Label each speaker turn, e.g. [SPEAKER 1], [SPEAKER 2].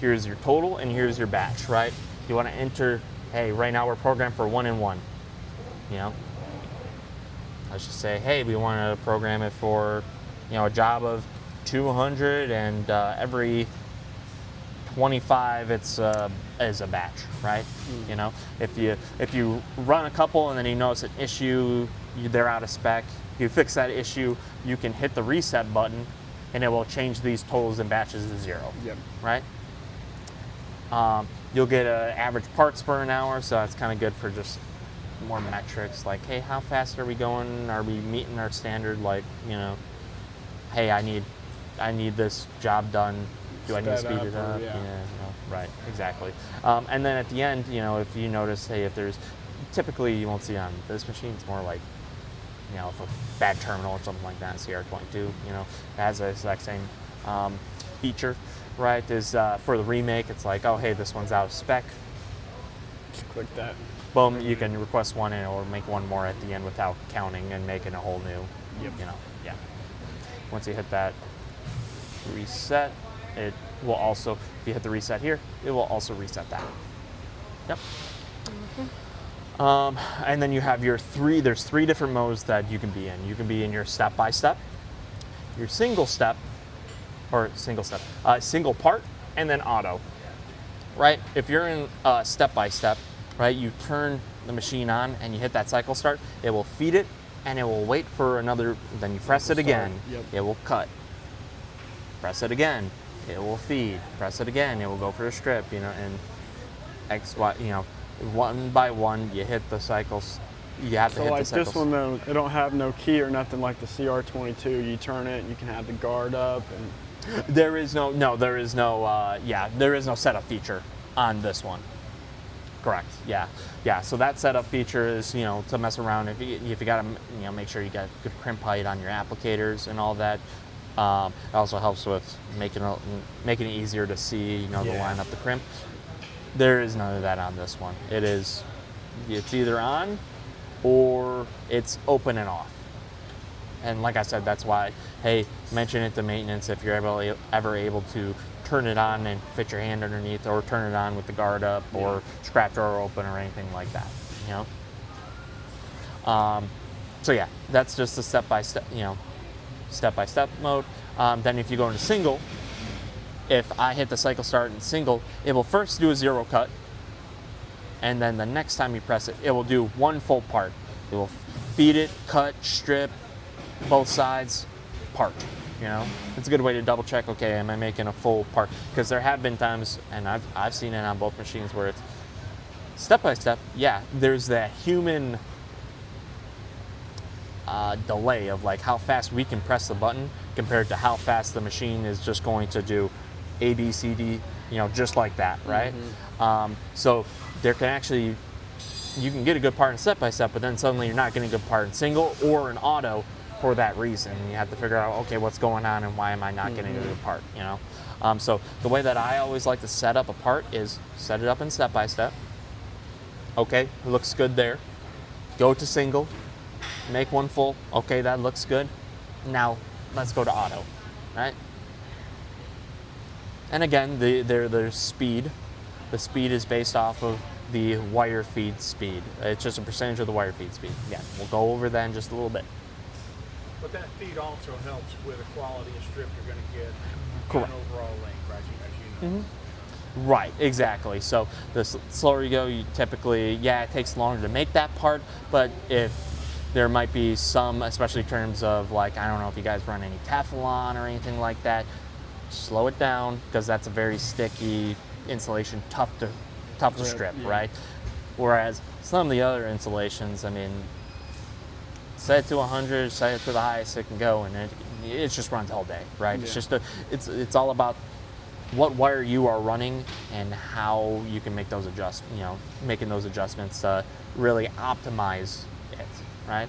[SPEAKER 1] here's your total and here's your batch, right? You want to enter, hey, right now we're programmed for 1 and 1. You know, let's just say, hey, we want to program it for, you know, a job of 200, and every 25 it's is a batch, right? You know, if you run a couple and then you notice an issue, they're out of spec, you fix that issue, you can hit the reset button and it will change these totals and batches to 0.
[SPEAKER 2] Yep.
[SPEAKER 1] Right? You'll get an average parts per hour, so that's kind of good for just more metrics, like, hey, how fast are we going? Are we meeting our standard? Like, you know, hey, I need this job done. Do I need to speed it up?
[SPEAKER 2] Yeah.
[SPEAKER 1] No, right, exactly. And then at the end, you know, if you notice, hey, if there's, typically you won't see on this machine, it's more like, you know, if a bad terminal or something like that, CR22, you know, it has the exact same feature, right? Is for the remake, it's like, oh, hey, this one's out of spec.
[SPEAKER 2] Just click that.
[SPEAKER 1] Boom, you can request one in or make one more at the end without counting and making a whole new, you know, yeah. Once you hit that reset, it will also, if you hit the reset here, it will also reset that. Yep. And then you have your there's 3 different modes that you can be in. You can be in your step-by-step, your single part, and then auto, right? If you're in step-by-step, right, you turn the machine on and you hit that cycle start, it will feed it and it will wait for another, then you press it again, it will cut. Press it again, it will feed. Press it again, it will go for a strip, you know, and X, Y, you know, one by one, you hit the cycles. You have to hit the cycles.
[SPEAKER 2] So like this one though, it don't have no key or nothing like the CR22. You turn it, you can have the guard up, and
[SPEAKER 1] there is no setup feature on this one. Correct. Yeah. So that setup feature is, you know, to mess around. If you got to, you know, make sure you got good crimp height on your applicators and all that. It also helps with making it easier to see, you know, the line up the crimp. There is none of that on this one. It's either on or it's open and off. And like I said, that's why, hey, mention it to maintenance if you're ever able to turn it on and fit your hand underneath, or turn it on with the guard up, or scrap drawer open, or anything like that, you know? So yeah, that's just the step-by-step, you know, step-by-step mode. Then if you go into single, if I hit the cycle start in single, it will first do a 0 cut, and then the next time you press it, it will do 1 full part. It will feed it, cut, strip, both sides, part. You know, it's a good way to double check, okay, am I making a full part? Because there have been times, and I've seen it on both machines, where it's step-by-step, yeah, there's that human delay of like how fast we can press the button compared to how fast the machine is just going to do A, B, C, D, you know, just like that, right? So there can actually, you can get a good part in step-by-step, but then suddenly you're not getting a good part in single or in auto for that reason. You have to figure out, okay, what's going on and why am I not getting a good part, you know? So the way that I always like to set up a part is set it up in step-by-step. Okay, looks good there. Go to single, make 1 full. Okay, that looks good. Now let's go to auto, right? And again, there's speed. The speed is based off of the wire feed speed. It's just a percentage of the wire feed speed. Yeah, we'll go over that in just a little bit.
[SPEAKER 3] But that feed also helps with the quality of strip you're going to get.
[SPEAKER 1] Correct.
[SPEAKER 3] And overall length, as you know.
[SPEAKER 1] Right, exactly. So the slower you go, you typically, it takes longer to make that part, but if there might be some, especially in terms of like, I don't know if you guys run any Teflon or anything like that, slow it down, because that's a very sticky insulation, tough to strip, right? Whereas some of the other insulations, I mean, set it to 100, set it to the highest it can go, and it just runs all day, right? It's just it's all about what wire you are running and how you can make those making those adjustments to really optimize it, right?